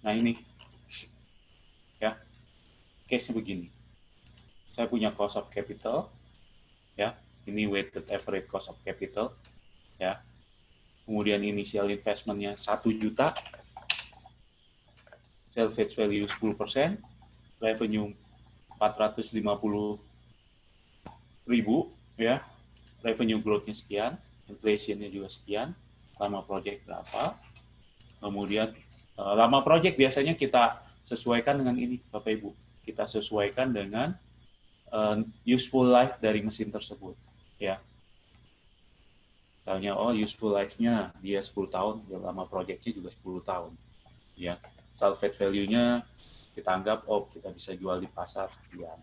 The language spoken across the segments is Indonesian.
Nah ini, ya, case-nya begini. Saya punya cost of capital, ya, ini weighted average cost of capital, ya. Kemudian initial investment-nya 1 juta, salvage value 10%, revenue 450.000, ya, revenue growth-nya sekian, inflation-nya juga sekian, lama project berapa, kemudian lama project biasanya kita sesuaikan dengan ini, Bapak Ibu. Kita sesuaikan dengan useful life dari mesin tersebut, ya. Misalnya, oh useful life-nya dia 10 tahun, ya lama project-nya juga 10 tahun, ya. Salvage value-nya kita anggap, oh kita bisa jual di pasar, ya.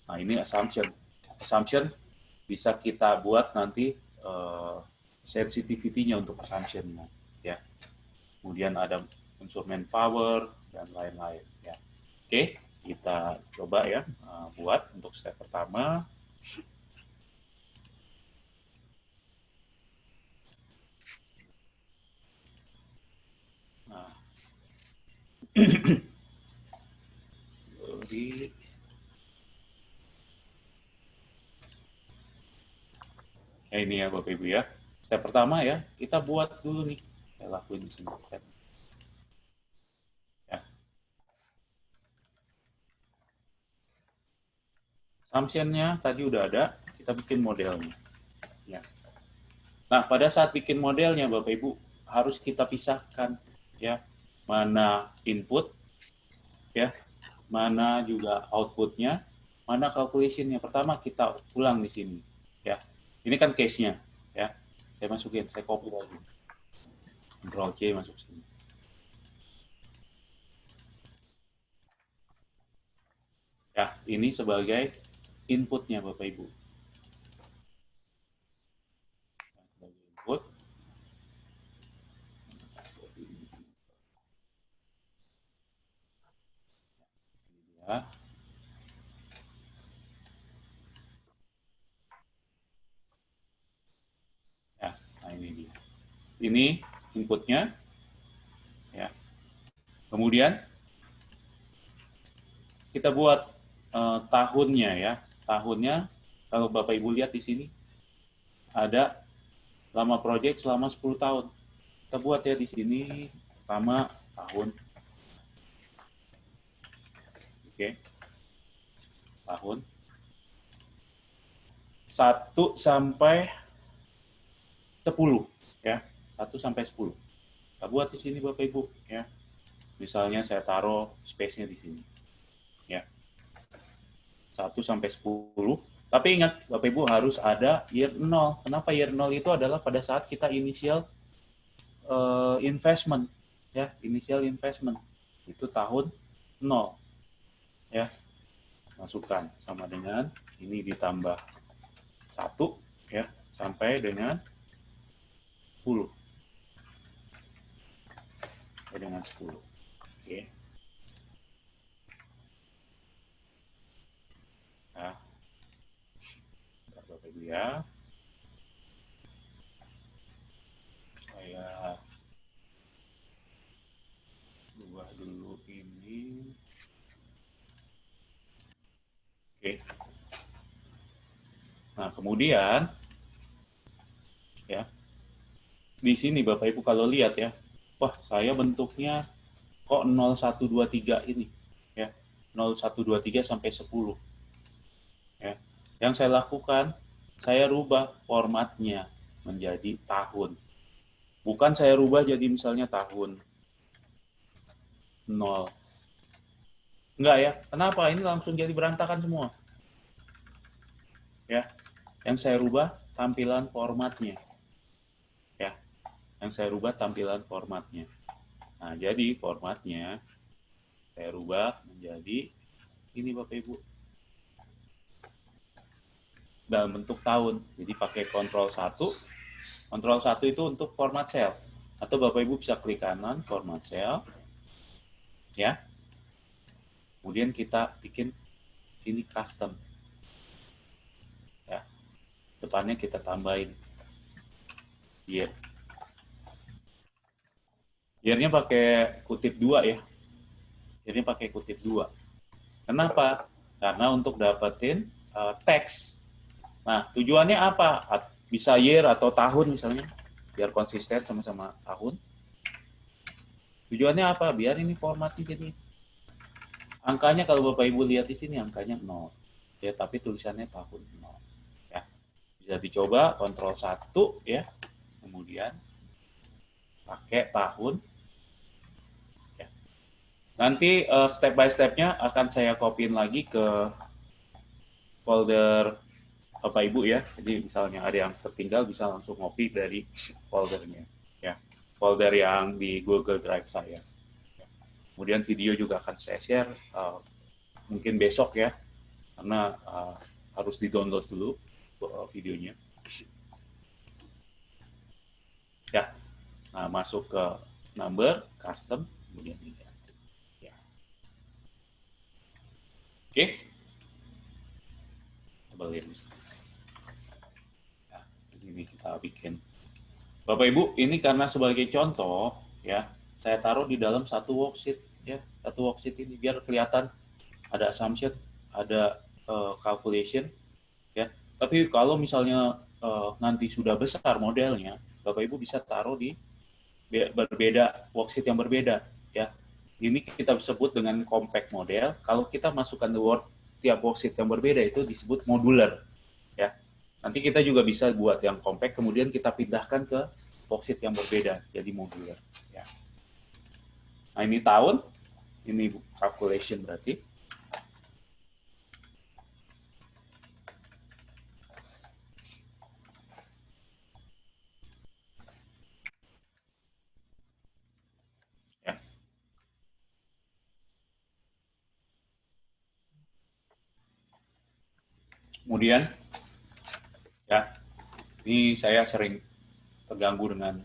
Nah ini assumption. Assumption bisa kita buat nanti sensitivity-nya untuk assumption-nya, ya. Kemudian ada unsur manpower dan lain-lain, ya. Oke, kita coba ya buat untuk step pertama. Nah, di ini ya Bapak Ibu ya. Step pertama ya, kita buat dulu nih. Saya lakuin di sini. Ya. Assumption-nya tadi udah ada, kita bikin modelnya. Ya. Nah, pada saat bikin modelnya Bapak Ibu harus kita pisahkan ya, mana input ya, mana juga outputnya, mana calculation-nya. Pertama kita ulang di sini ya. Ini kan case-nya ya. Saya masukin, saya copy lagi. Ctrl C masuk sini. Ya, ini sebagai inputnya Bapak Ibu. Sebagai input. Ya. Ya, nah ini dia. Ini inputnya ya. Kemudian kita buat tahunnya ya. Tahunnya kalau Bapak Ibu lihat di sini ada lama project selama 10 tahun. Kita buat ya di sini pertama tahun. Oke. Tahun 1 sampai 10 ya. 1 sampai 10. Kita buat di sini Bapak Ibu ya. Misalnya saya taruh space-nya di sini. Ya. 1 sampai 10. Tapi ingat, Bapak Ibu harus ada year 0. Kenapa year 0 itu adalah pada saat kita initial investment. Ya, initial investment. Itu tahun 0. Ya, masukkan sama dengan ini ditambah 1 ya, sampai dengan 10. Sampai dengan 10. Oke. Nah, Bapak Ibu ya. Saya ubah dulu ini. Oke. Nah, kemudian ya, di sini Bapak Ibu kalau lihat ya, wah saya bentuknya kok 0123 ini ya, 0123 sampai 10 ya. Yang saya lakukan, saya rubah formatnya menjadi tahun. Bukan saya rubah jadi misalnya tahun 0. Enggak ya. Kenapa? Ini langsung jadi berantakan semua. Ya. Yang saya rubah tampilan formatnya. Ya. Yang saya rubah tampilan formatnya. Nah, jadi formatnya saya rubah menjadi ini Bapak Ibu. Dalam bentuk tahun. Jadi pakai Ctrl 1. Ctrl 1 itu untuk format cell. Atau Bapak Ibu bisa klik kanan format cell. Ya. Kemudian kita bikin sini custom. Ya. Depannya kita tambahin year. Year-nya pakai kutip 2 ya. Jadi pakai kutip 2. Kenapa? Karena untuk dapetin teks. Nah, tujuannya apa? Bisa year atau tahun misalnya, biar konsisten sama-sama tahun. Tujuannya apa? Biar ini formatnya jadi angkanya, kalau Bapak Ibu lihat di sini angkanya 0. Ya, tapi tulisannya tahun 0. Ya. Bisa dicoba kontrol 1 ya. Kemudian pakai tahun. Ya. Nanti step by step-nya akan saya copy-in lagi ke folder Bapak Ibu ya. Jadi misalnya ada yang tertinggal bisa langsung copy dari foldernya ya. Folder yang di Google Drive saya. Kemudian video juga akan saya share mungkin besok ya, karena harus di-download dulu videonya. Ya, nah masuk ke number, custom, kemudian ini. Ya. Oke, coba lihat di sini. Nah, di sini kita bikin. Bapak Ibu, ini karena sebagai contoh ya, saya taruh di dalam satu worksheet ya, satu worksheet ini biar kelihatan ada assumption, ada calculation ya. Tapi kalau misalnya nanti sudah besar modelnya, Bapak Ibu bisa taruh di berbeda worksheet yang berbeda ya. Ini kita sebut dengan compact model. Kalau kita masukkan the word tiap worksheet yang berbeda itu disebut modular ya. Nanti kita juga bisa buat yang compact, kemudian kita pindahkan ke worksheet yang berbeda jadi modular ya. Nah, ini tahun, ini calculation berarti. Ya. Kemudian ya, ini saya sering terganggu dengan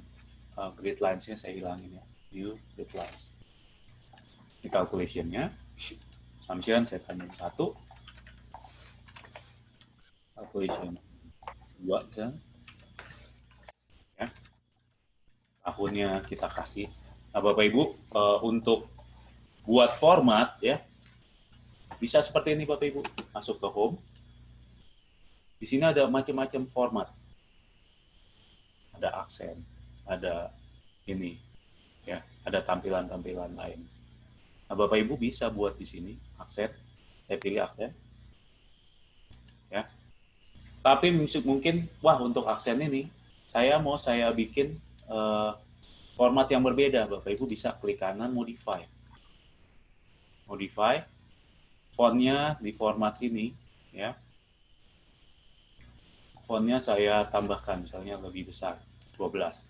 grid lines-nya, saya hilangin ya. View grid lines. Ini calculation-nya. Assumption saya tanyain 1. Calculation 2 kan. Ya. Tahunnya kita kasih. Nah, Bapak Ibu, untuk buat format ya, bisa seperti ini Bapak Ibu. Masuk ke home. Di sini ada macam-macam format. Ada aksen, ada ini ya, ada tampilan-tampilan lain. Nah, Bapak Ibu bisa buat di sini aksen. Saya pilih aksen. Ya. Tapi mungkin wah, untuk aksen ini saya bikin format yang berbeda. Bapak Ibu bisa klik kanan modify. Modify fontnya di format ini ya. Fontnya saya tambahkan misalnya lebih besar 12.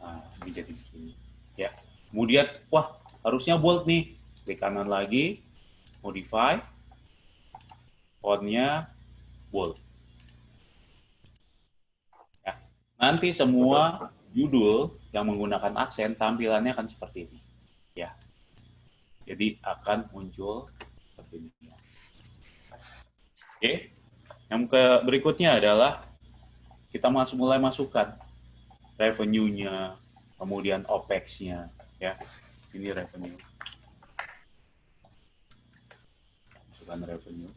Nah, ini jadi begini ya. Kemudian wah, harusnya bold nih. Klik kanan lagi, modify, fontnya bold. Ya. Nanti semua judul yang menggunakan aksen tampilannya akan seperti ini. Ya. Jadi akan muncul seperti ini. Oke. Yang berikutnya adalah kita mulai masukkan revenue-nya, kemudian OPEX-nya ya. Sini revenue. Masukkan revenue.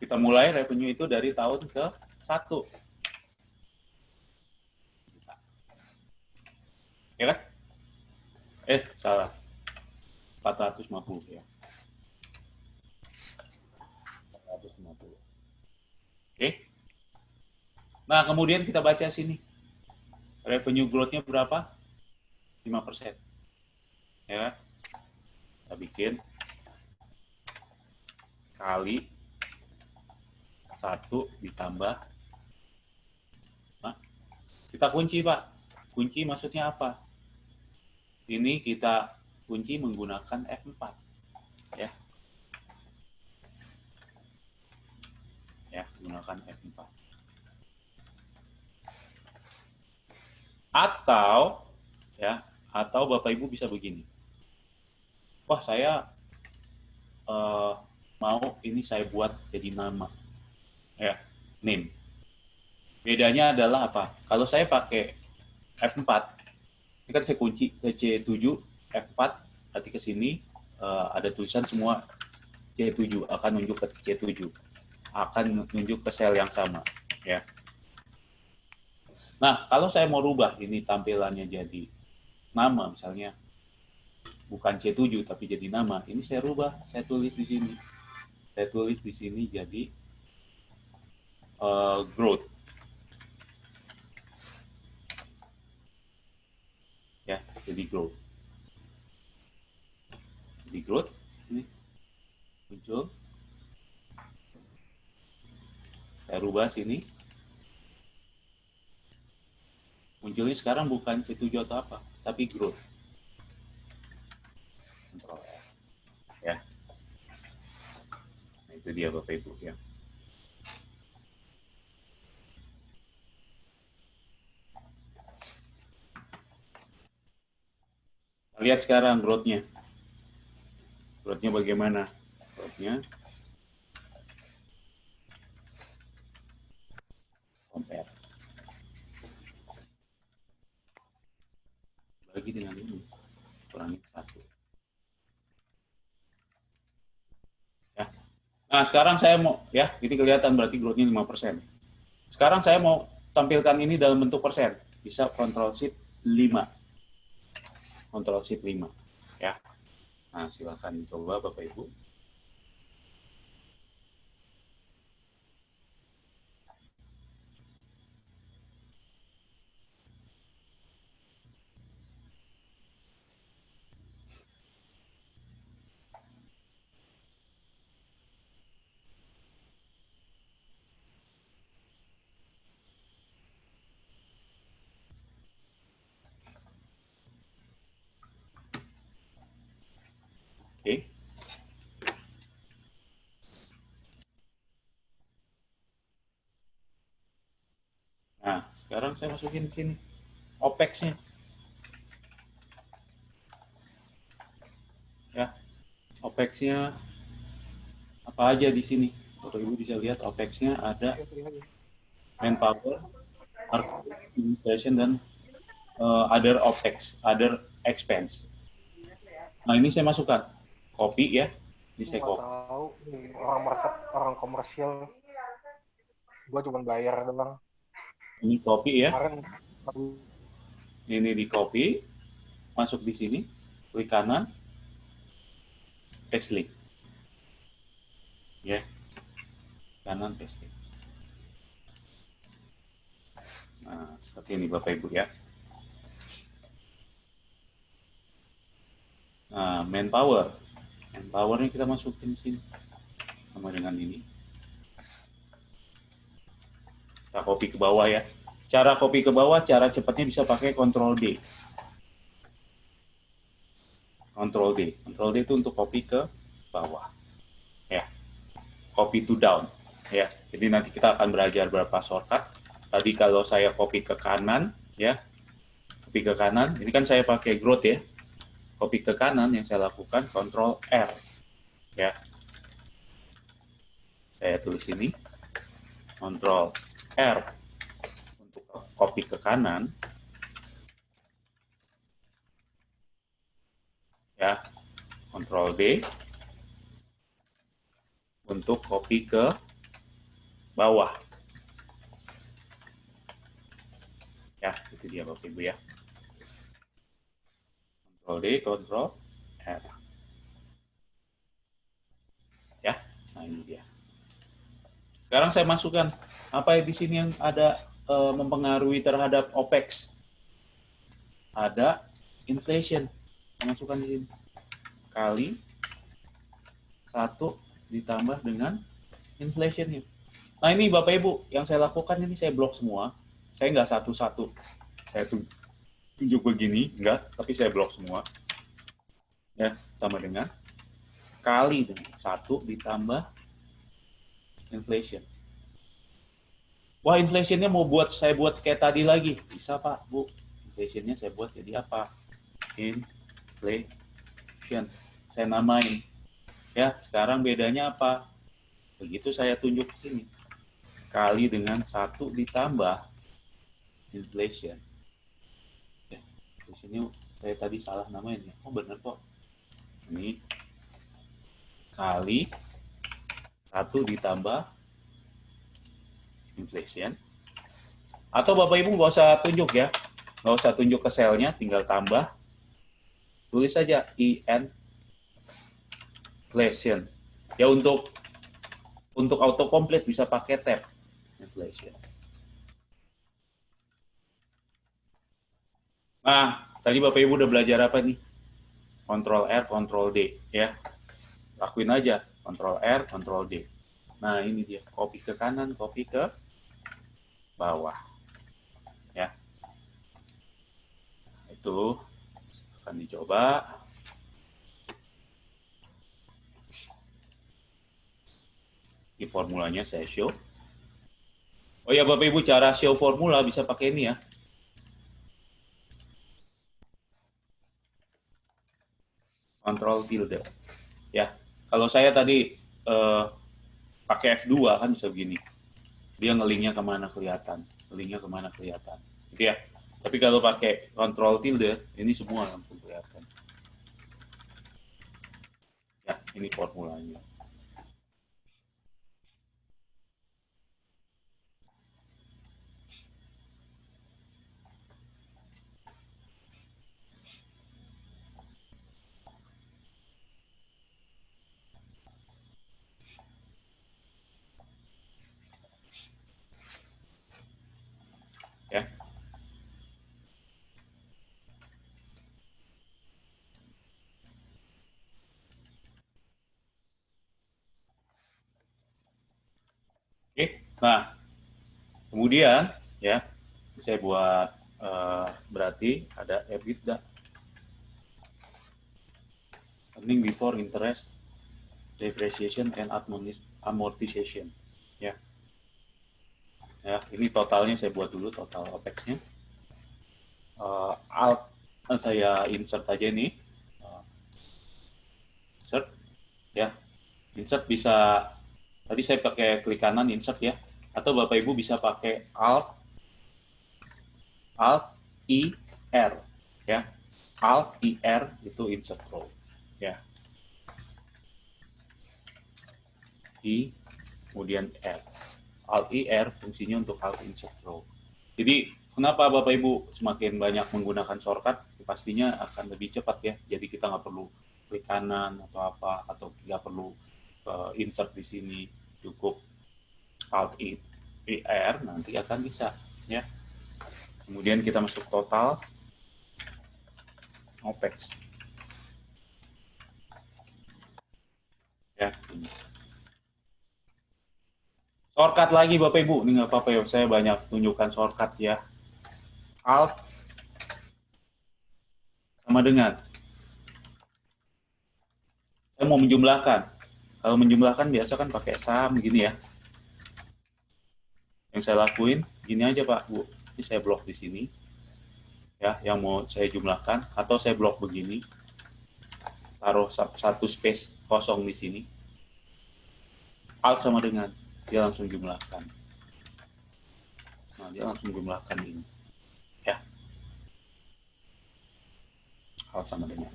Kita mulai revenue itu dari tahun ke 1. Ya kan? Salah. 450 ya. 450. Oke. Nah, kemudian kita baca sini. Revenue growth-nya berapa? 5%. Ya. Kita bikin kali 1 ditambah. Nah, kita kunci, Pak. Kunci maksudnya apa? Ini kita kunci menggunakan F4. Ya. Ya, gunakan F4. Atau Bapak Ibu bisa begini. Wah, saya mau ini saya buat jadi nama. Ya, name. Bedanya adalah apa? Kalau saya pakai F4, Ini kan saya kunci ke C7, F4, nanti ke sini ada tulisan semua C7, akan nunjuk ke C7, akan nunjuk ke sel yang sama, ya. Nah, kalau saya mau rubah ini tampilannya jadi nama misalnya, bukan C7 tapi jadi nama, ini saya rubah, saya tulis di sini. Saya tulis di sini jadi growth. Ya, jadi growth. Jadi growth ini muncul. Saya rubah sini. Munculnya sekarang bukan C7 atau apa, tapi growth. Control R. Ya. Nah, itu dia Bapak Ibu ya. Lihat sekarang growth-nya. Growth-nya bagaimana? Growth-nya compare. Bagi dengan ini. Kurangi 1. Ya. Nah, sekarang saya mau, ya, ini kelihatan berarti growth-nya 5%. Sekarang saya mau tampilkan ini dalam bentuk persen. Bisa Ctrl Shift 5. Ctrl Shift 5. Ya. Nah, silakan coba Bapak Ibu. Oke. Nah, sekarang saya masukin sini OPEX-nya. Ya, OPEX-nya apa aja di sini? Bapak Ibu bisa lihat OPEX-nya ada manpower, administration, dan other OPEX, other expense. Nah, ini saya masukkan. Copy ya. Ini saya copy. Tahu, orang market, orang komersial. Gua cuma bayar doang. Ini copy ya. Kemarin Ini di copy, masuk di sini, klik kanan, paste link. Ya. Kanan paste link. Nah, seperti ini Bapak Ibu ya. Nah, manpower. Manpower-nya kita masukin di sini. Sama dengan ini. Kita copy ke bawah ya. Cara copy ke bawah, cara cepatnya bisa pakai Ctrl D. Ctrl D. Ctrl D itu untuk copy ke bawah. Ya. Copy to down. Ya. Jadi nanti kita akan belajar berapa shortcut. Tadi kalau saya copy ke kanan, ya. Copy ke kanan, ini kan saya pakai growth ya. Copy ke kanan yang saya lakukan Ctrl R. Ya. Saya tulis ini. Ctrl R untuk copy ke kanan. Ya. Ctrl D untuk copy ke bawah. Ya, itu dia Bapak Ibu ya. Ctrl D, Ctrl R. Ya, nah ini dia. Sekarang saya masukkan apa di sini yang ada mempengaruhi terhadap OPEX. Ada inflation. Saya masukkan di sini. Kali 1 ditambah dengan inflationnya. Nah ini Bapak Ibu, yang saya lakukan ini saya blok semua. Saya nggak satu-satu. Saya tunjuk begini, enggak, tapi saya blok semua. Ya, sama dengan kali dengan 1 ditambah inflation. Wah, inflationnya mau saya buat kayak tadi lagi. Bisa Pak, Bu. Inflationnya saya buat jadi apa? Inflation. Saya namain. Ya, sekarang bedanya apa? Begitu saya tunjuk ke sini. Kali dengan 1 ditambah inflation. Ya, di sini saya tadi salah namanya. Oh benar kok. Ini kali 1 ditambah inflation. Atau Bapak Ibu nggak usah tunjuk ya, nggak usah tunjuk ke selnya, tinggal tambah. Tulis saja inflation. Ya untuk autocomplete bisa pakai tab inflation. Nah, tadi Bapak Ibu udah belajar apa nih? Ctrl R, Ctrl D ya. Lakuin aja, Ctrl R, Ctrl D. Nah, ini dia, copy ke kanan, copy ke bawah. Ya. Itu akan dicoba. Di formulanya saya show. Oh ya Bapak Ibu, cara show formula bisa pakai ini ya. Ctrl tilde. Ya. Kalau saya tadi pakai F2 kan bisa begini. Dia ngelinknya kemana kelihatan. Ngelinknya kemana kelihatan. Gitu ya. Tapi kalau pakai Ctrl tilde, ini semua langsung kelihatan. Ya, ini formulanya. Ya. Oke. Nah, kemudian ya saya buat berarti ada EBITDA, earning before interest, depreciation and amortization. Ya. Ya, ini totalnya saya buat dulu total OPEX-nya. Alt saya insert aja nih. Insert ya. Insert bisa tadi saya pakai klik kanan insert ya. Atau Bapak Ibu bisa pakai Alt I R ya. Alt I R itu insert row ya. I kemudian R. Alt I R fungsinya untuk alt insert row. Jadi kenapa Bapak Ibu semakin banyak menggunakan shortcut pastinya akan lebih cepat ya. Jadi kita nggak perlu klik kanan atau apa, atau nggak perlu insert di sini, cukup alt I R nanti akan bisa ya. Kemudian kita masuk total OPEX ya. Ini. Shortcut lagi Bapak Ibu, ini nggak apa-apa ya, saya banyak tunjukkan shortcut ya. Alt sama dengan. Saya mau menjumlahkan. Kalau menjumlahkan biasa kan pakai sum gini ya. Yang saya lakuin gini aja Pak Bu. Ini saya blok di sini. Ya, yang mau saya jumlahkan atau saya blok begini. Taruh satu space kosong di sini. Alt sama dengan, dia langsung jumlahkan. Nah, dia langsung jumlahkan ini. Ya. Alt sama dengan.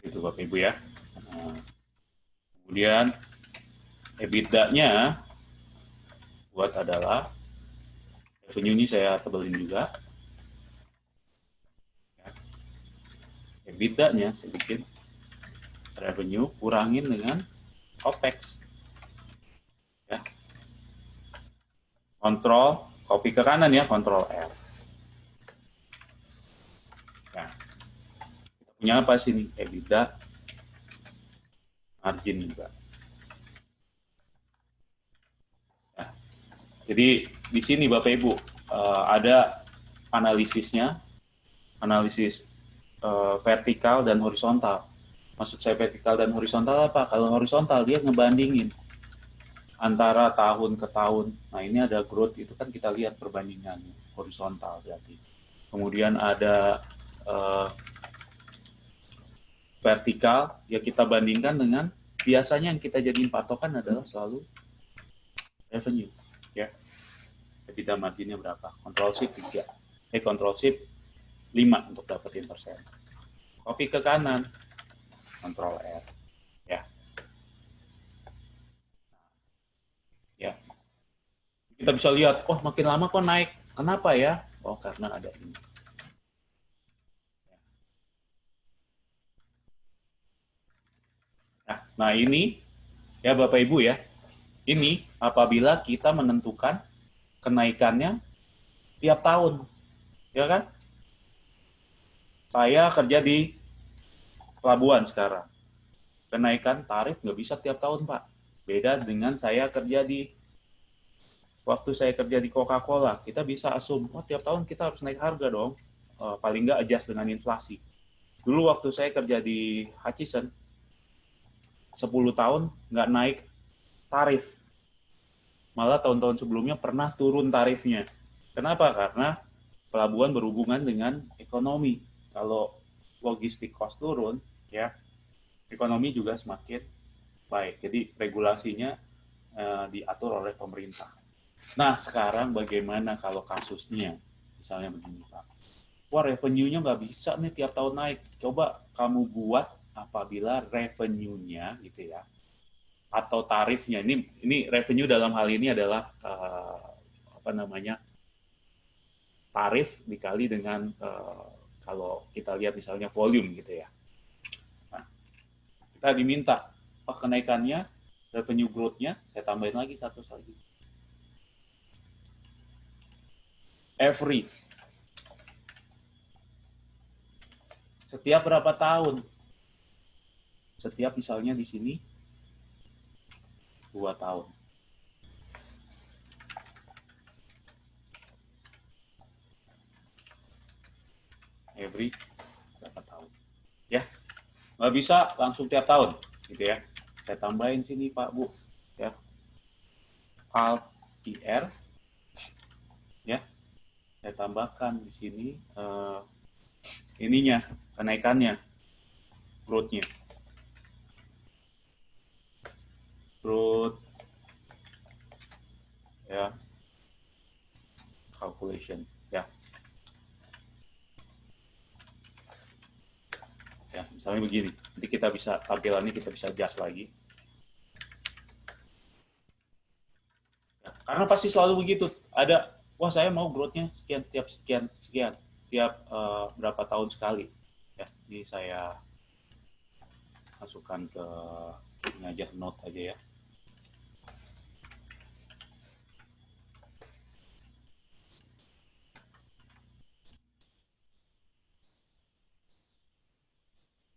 Itu Bapak Ibu ya. Nah, kemudian EBITDA-nya buat adalah revenue ini saya tebelin juga. Ya. EBITDA-nya saya bikin revenue kurangin dengan OPEX. Ya. Kontrol, copy ke kanan ya, Kontrol R. Nah, kita punya apa sih nih? EBITDA, margin juga. Nah, jadi di sini Bapak Ibu ada analisisnya, analisis vertikal dan horizontal. Maksud saya vertikal dan horizontal apa? Kalau horizontal dia ngebandingin antara tahun ke tahun. Nah ini ada growth, itu kan kita lihat perbandingannya horizontal berarti. Kemudian ada vertikal, ya kita bandingkan dengan biasanya yang kita jadiin patokan adalah selalu revenue, ya. EBITDA marginnya berapa? Ctrl C 3. Ctrl Shift 5 untuk dapetin persen. Copy ke kanan, Ctrl R. Ya. Ya. Kita bisa lihat, oh makin lama kok naik. Kenapa ya? Oh, karena ada ini. Nah ini, ya Bapak Ibu ya, ini apabila kita menentukan kenaikannya tiap tahun, ya kan? Saya kerja di pelabuhan sekarang. Kenaikan tarif nggak bisa tiap tahun, Pak. Beda dengan saya kerja di, waktu saya kerja di Coca-Cola, kita bisa assume, oh tiap tahun kita harus naik harga dong. Paling nggak adjust dengan inflasi. Dulu waktu saya kerja di Hutchison, 10 tahun nggak naik tarif. Malah tahun-tahun sebelumnya pernah turun tarifnya. Kenapa? Karena pelabuhan berhubungan dengan ekonomi. Kalau logistik cost turun, ya ekonomi juga semakin baik. Jadi regulasinya diatur oleh pemerintah. Nah, sekarang bagaimana kalau kasusnya? Misalnya begini, Pak. Wah, revenue-nya nggak bisa nih tiap tahun naik. Coba kamu buat apabila revenue-nya gitu ya, atau tarifnya. Ini revenue dalam hal ini adalah apa namanya? Tarif dikali dengan kalau kita lihat misalnya volume gitu ya. Nah, kita diminta kenaikannya, revenue growth-nya, saya tambahin lagi satu lagi. Every. Setiap berapa tahun? Setiap misalnya di sini 2 tahun. Every berapa tahun? Ya, nggak bisa langsung tiap tahun, gitu ya. Saya tambahin sini Pak Bu, ya. Alt IR, ya. Saya tambahkan di sini ininya, kenaikannya, growth-nya. Growth, ya, calculation, ya. Ya, misalnya begini. Nanti kita bisa, tampilannya kita bisa adjust lagi. Ya, karena pasti selalu begitu. Ada, wah saya mau growth-nya sekian, tiap berapa tahun sekali. Ya, ini saya masukkan ke ini aja, note aja ya.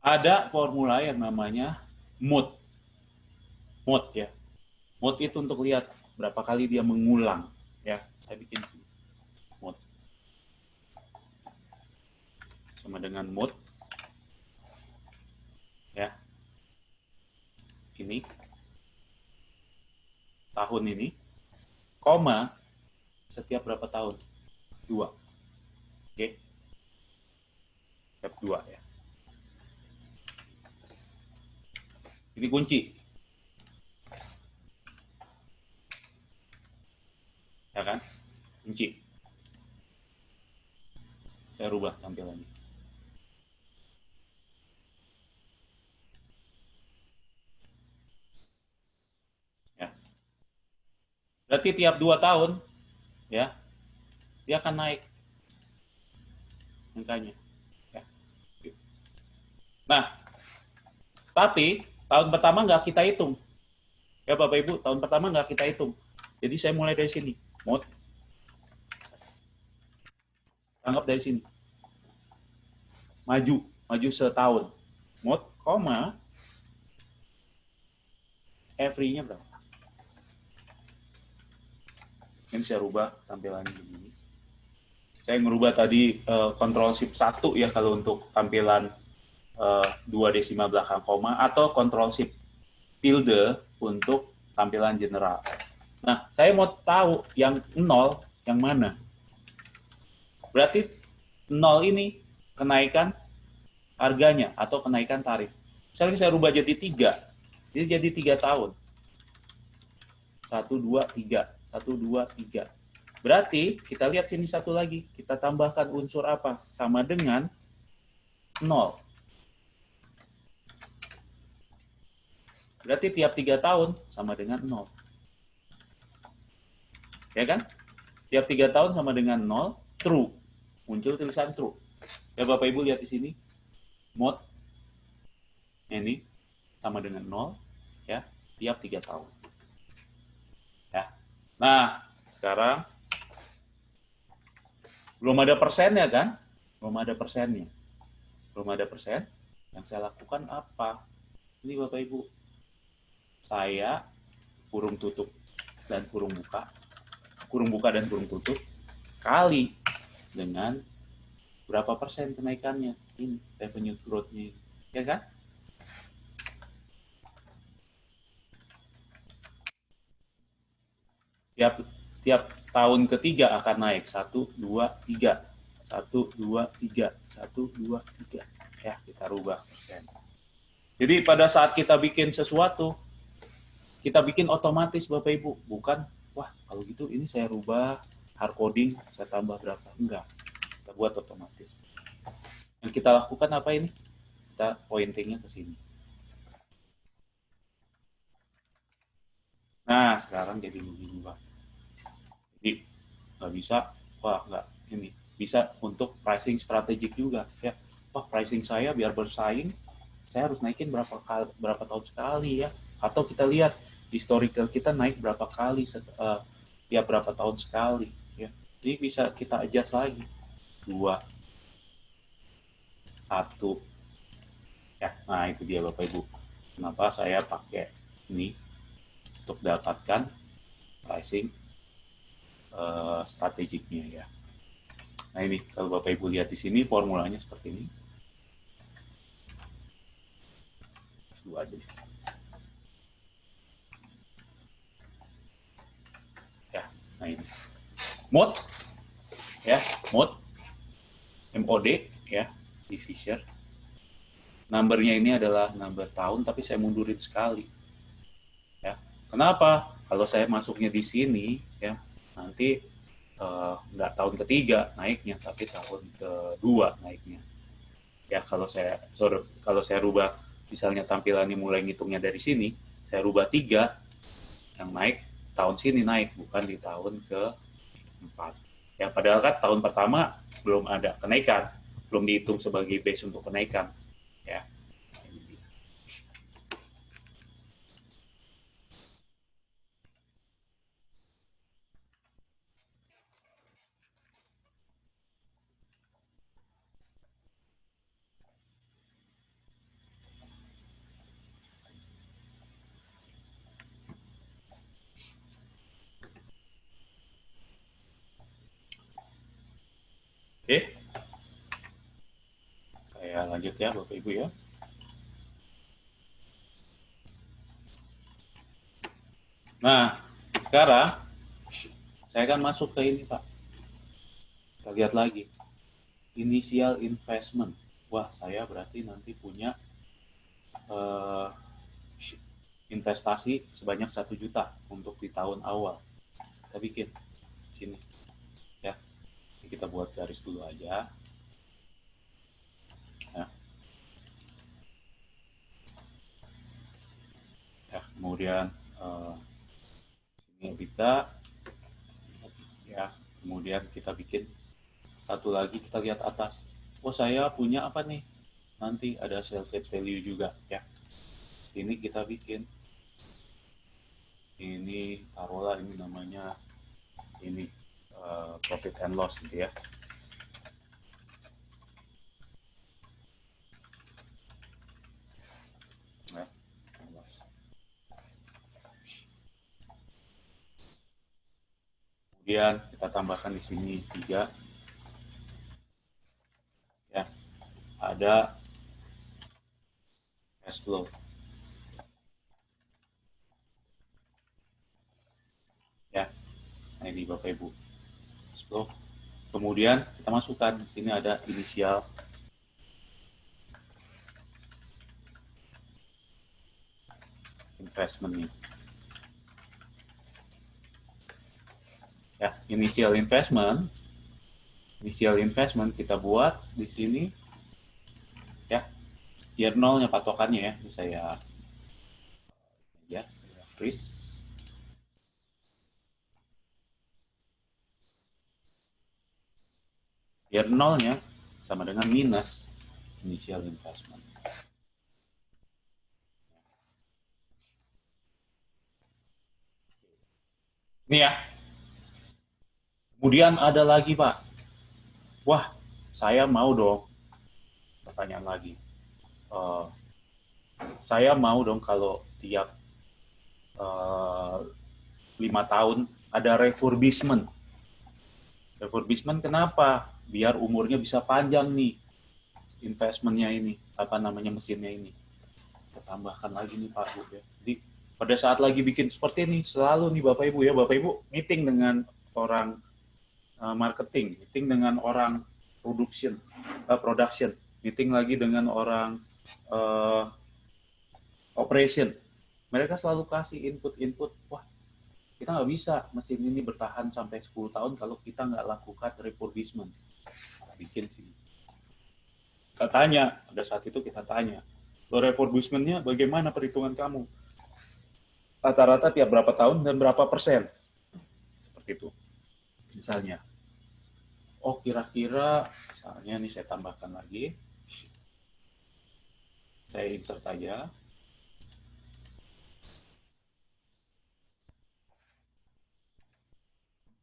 Ada formula yang namanya mode. Mode ya. Mode itu untuk lihat berapa kali dia mengulang. Ya, saya bikin mode. Sama dengan mode. Ya. Ini. Tahun ini. Koma. Setiap berapa tahun? 2. Oke. Setiap 2 ya. Ini kunci. Ya kan? Kunci. Saya rubah tampilannya. Ya. Berarti tiap 2 tahun, ya, dia akan naik angkanya. Ya. Nah, tapi tahun pertama nggak kita hitung. Ya Bapak Ibu, tahun pertama nggak kita hitung. Jadi saya mulai dari sini. Mode. Anggap dari sini. Maju setahun. Mode, koma, every-nya berapa? Ini saya rubah tampilannya begini. Saya ngerubah tadi Ctrl Shift 1 ya kalau untuk tampilan 2 desimal belakang koma, atau Ctrl Shift tilde untuk tampilan general. Nah, saya mau tahu yang 0 yang mana. Berarti 0 ini kenaikan harganya atau kenaikan tarif. Misalnya saya rubah jadi 3, jadi 3 tahun. 1, 2, 3. 1, 2, 3. Berarti kita lihat sini satu lagi. Kita kita tambahkan unsur apa? Sama dengan 0. Berarti tiap 3 tahun sama dengan 0. Ya kan? Tiap 3 tahun sama dengan 0, true. Muncul tulisan true. Ya Bapak Ibu lihat di sini. Mod ini sama dengan 0 ya, tiap 3 tahun. Ya. Nah, sekarang belum ada persennya kan? Belum ada persennya. Belum ada persen. Yang saya lakukan apa? Ini Bapak Ibu. Saya kurung tutup dan kurung buka dan kurung tutup kali dengan berapa persen kenaikannya. Ini revenue growth-nya. Ya kan? Tiap tahun ketiga akan naik 1, 2, 3, 1, 2, 3, 1, 2, 3. Ya, kita rubah persen. Jadi pada saat kita bikin sesuatu, kita bikin otomatis Bapak Ibu, bukan wah kalau gitu ini saya rubah hard coding, saya tambah berapa, enggak, kita buat otomatis. Yang kita lakukan apa ini? Kita pointingnya ke sini. Nah sekarang jadi begini Pak. Jadi nggak bisa, wah nggak ini bisa untuk pricing strategik juga ya. Wah pricing saya biar bersaing, saya harus naikin berapa tahun sekali ya. Atau kita lihat historical kita naik berapa kali tiap berapa tahun sekali ya. Jadi bisa kita adjust lagi 2, 1 ya. Nah itu dia Bapak Ibu. Kenapa saya pakai ini untuk dapatkan pricing strategiknya ya. Nah ini kalau Bapak Ibu lihat di sini formulanya seperti ini. Dua aja. Ya, nah ini. Mode ya, mode MOD ya, di Fisher. Numbernya ini adalah number tahun tapi saya mundurin sekali. Ya. Kenapa? Kalau saya masuknya di sini ya, nanti nggak tahun ketiga naiknya tapi tahun kedua naiknya. Ya kalau saya rubah misalnya tampilannya mulai ngitungnya dari sini, saya rubah 3 yang naik tahun sini naik bukan di tahun ke-4. Ya padahal kan tahun pertama belum ada kenaikan, belum dihitung sebagai base untuk kenaikan. Ya. Oke. Saya lanjut ya Bapak Ibu ya. Nah, sekarang saya akan masuk ke ini Pak. Kita lihat lagi. Initial investment. Wah, saya berarti nanti punya investasi sebanyak 1 juta untuk di tahun awal. Kita bikin sini ya. Kita buat garis dulu aja. Ya, kemudian ini kita ya, kemudian kita bikin satu lagi, kita lihat atas. Oh, saya punya apa nih? Nanti ada sales value juga ya. Ini kita bikin. Ini taruhlah ini namanya ini profit and loss gitu ya. Nah, kemudian kita tambahkan di sini 3 ya. Ada cash flow. Ya. Nah, ini Bapak Ibu. Cash flow. Kemudian kita masukkan di sini ada inisial investment nih. Ya, initial investment Initial investment kita buat di sini ya. Year 0-nya patokannya ya. Ini saya freeze. Year 0-nya sama dengan minus initial investment. Ini ya. Kemudian ada lagi, Pak. Wah, saya mau dong. Pertanyaan lagi. Saya mau dong kalau tiap 5 tahun ada refurbishment. Refurbishment kenapa? Biar umurnya bisa panjang nih investmentnya ini, apa namanya mesinnya ini. Kita tambahkan lagi nih Pak Bu ya. Jadi pada saat lagi bikin seperti ini selalu nih Bapak Ibu ya, Bapak Ibu meeting dengan orang marketing, meeting dengan orang production, meeting lagi dengan orang operation. Mereka selalu kasih input-input, wah kita nggak bisa mesin ini bertahan sampai 10 tahun kalau kita nggak lakukan refurbishment. Kita bikin sih. Kita tanya, pada saat itu kita tanya, refurbishment-nya bagaimana perhitungan kamu? Rata-rata tiap berapa tahun dan berapa persen? Seperti itu. Misalnya, oh kira-kira, misalnya nih saya tambahkan lagi, saya insert aja.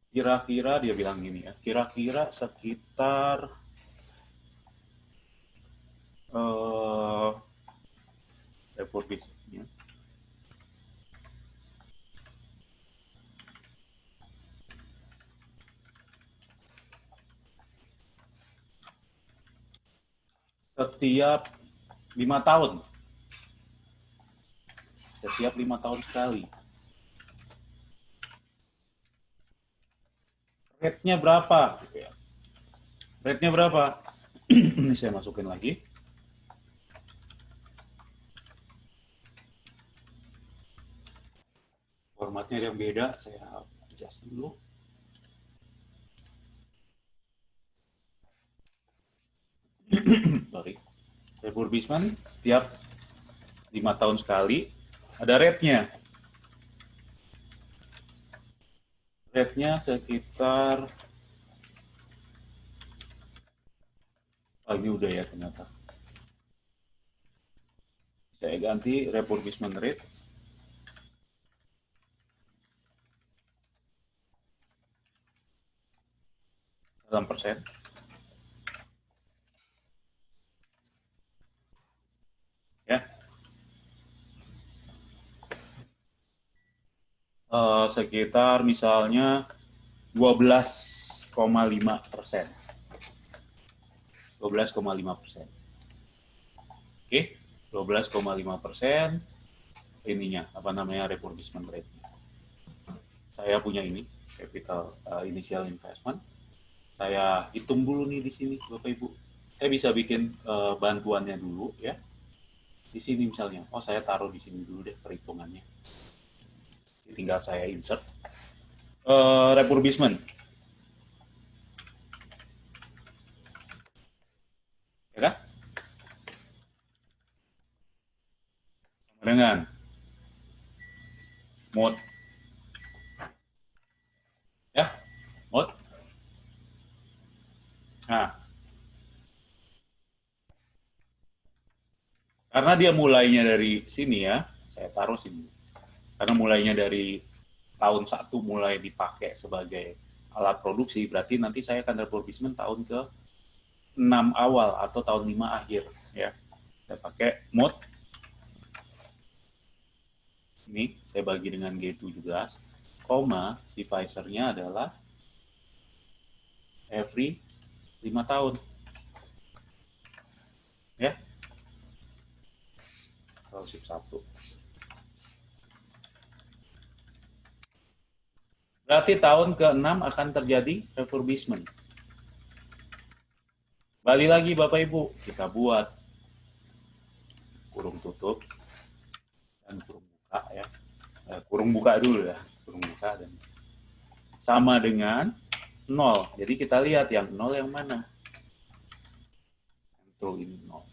Kira-kira dia bilang gini ya, kira-kira sekitar refurbishment-nya setiap 5 tahun. Setiap 5 tahun sekali. Rate-nya berapa? Rate-nya berapa? Ini saya masukin lagi. Formatnya yang beda, saya adjust dulu. Sorry. Refurbishment setiap 5 tahun sekali ada rate-nya. Rate-nya sekitar ini udah ya ternyata. Saya ganti refurbishment rate. Dalam persen. Ya. Sekitar misalnya 12,5%. 12,5%. Oke, 12,5% ininya apa namanya refurbishment rate. Saya punya ini capital initial investment. Saya hitung dulu nih di sini Bapak Ibu. Saya bisa bikin bantuannya dulu ya. Di sini misalnya, oh saya taruh di sini dulu deh perhitungannya. Tinggal saya insert refurbishment. Ya kan? Dengan mode. Ya, mode. Nah, karena dia mulainya dari sini ya, saya taruh sini. Karena mulainya dari tahun 1 mulai dipakai sebagai alat produksi, berarti nanti saya akan refurbishment tahun ke 6 awal atau tahun 5 akhir ya. Saya pakai mode ini saya bagi dengan G17, koma divisornya adalah every 5 tahun. Ya. Kalau shift 1. Berarti tahun ke-6 akan terjadi refurbishment. Balik lagi Bapak Ibu, kita buat kurung tutup dan kurung buka ya. Kurung buka dulu ya, kurung buka dan sama dengan 0. Jadi kita lihat yang 0 yang mana. Yang true ini 0.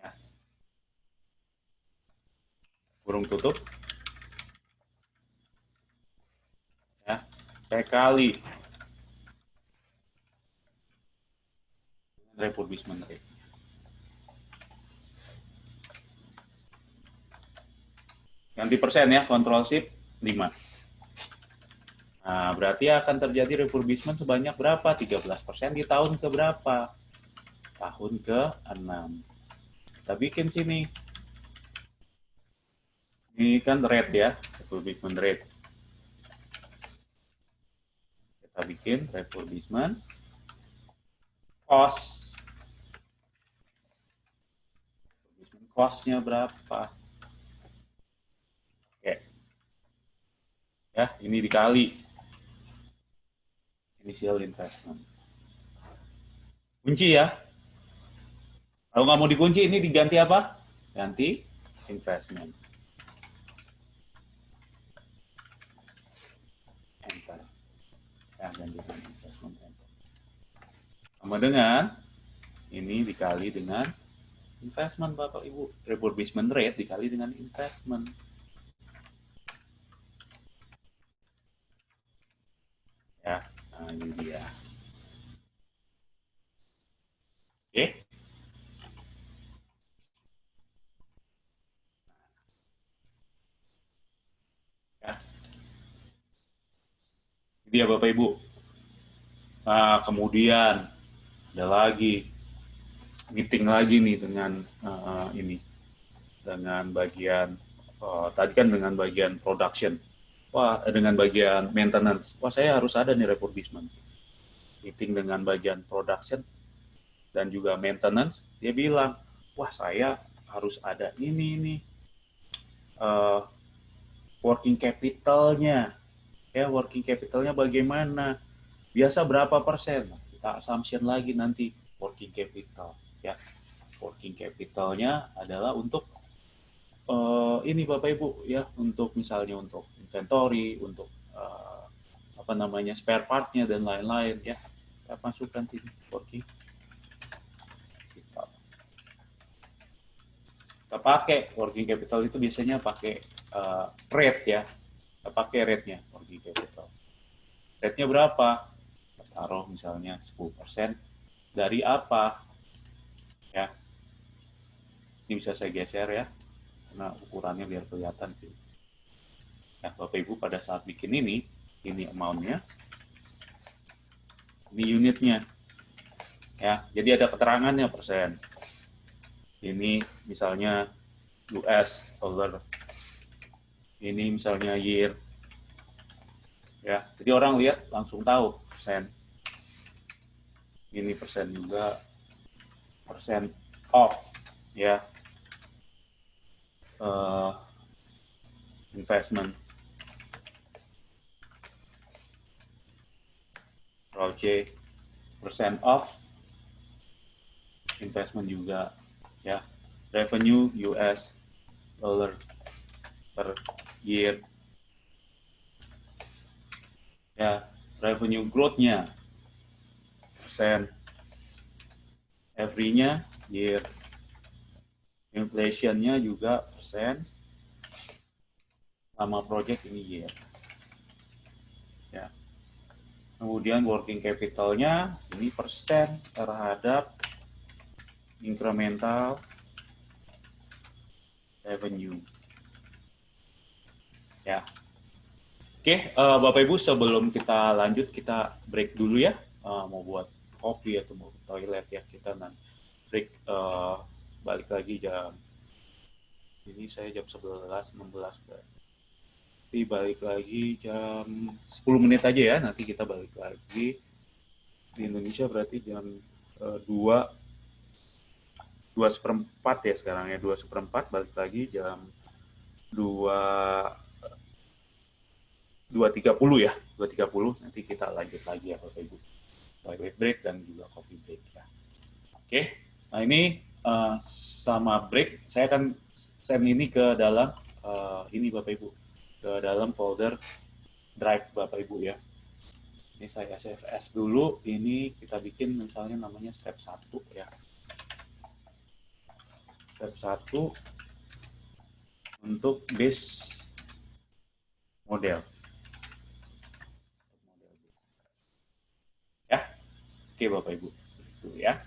Ya. Kurung tutup. Ya. Saya kali refurbishment rate. Ganti persen ya, Ctrl Shift 5. Nah, berarti akan terjadi refurbishment sebanyak berapa? 13% di tahun ke berapa? Tahun ke-6. Kita bikin sini. Ini kan rate ya, refurbishment rate. Kita bikin refurbishment cost. Refurbishment cost-nya berapa? Oke. Ya, ini dikali initial investment. Kunci ya. Kalau nggak mau dikunci, ini diganti apa? Ganti investment. Enter. Ya, ganti investment. Enter. Sama dengan ini dikali dengan investment, Bapak Ibu. Refurbishment rate dikali dengan investment. Ya, nah ini dia. Oke. Ya. Ini dia Bapak Ibu. Nah, kemudian ada lagi meeting lagi nih dengan ini, dengan bagian tadi kan dengan bagian production. Wah, dengan bagian maintenance. Wah, saya harus ada nih refurbishment. Meeting dengan bagian production dan juga maintenance, dia bilang, wah saya harus ada ini working capitalnya. Ya, working capitalnya bagaimana? Biasa berapa persen? Kita assumption lagi nanti working capital. Ya, working capitalnya adalah untuk ini Bapak Ibu ya, untuk misalnya untuk inventory, untuk apa namanya spare partnya dan lain-lain ya. Kita masukkan sini working capital. Kita pakai working capital itu biasanya pakai rate ya. Kita pakai rate-nya working capital. Rate-nya berapa? Kita taruh misalnya 10% dari apa? Ya. Ini bisa saya geser ya. Karena ukurannya biar kelihatan sih. Nah, Bapak Ibu pada saat bikin ini amount-nya, ini unitnya. Ya, jadi ada keterangannya persen. Ini misalnya US dollar. Ini misalnya year. Ya, jadi orang lihat langsung tahu persen. Ini persen juga, persen off ya. Investment project, persen off investment juga ya. Revenue US dollar per year ya. Revenue growth-nya persen, every-nya year, inflation-nya juga persen, sama project ini year ya. Kemudian working capital-nya ini persen terhadap incremental revenue ya. Oke, Bapak Ibu sebelum kita lanjut kita break dulu ya. Mau buat kopi atau mau ke toilet ya, kita nanti break, balik lagi jam ini saya jam 11.16 berarti balik lagi jam 10 menit aja ya, nanti kita balik lagi di Indonesia berarti jam 2:04 ya sekarang ya, 2:04 balik lagi jam 2.30 ya, 2.30 nanti kita lanjut lagi ya Bapak Ibu, toilet break dan juga coffee break ya. Oke, nah ini sama break saya akan send ini ke dalam ini Bapak Ibu, ke dalam folder drive Bapak Ibu ya. Ini saya save as dulu, ini kita bikin misalnya namanya step 1 ya. Step 1 untuk base model. Ya, oke Bapak Ibu. Itu ya.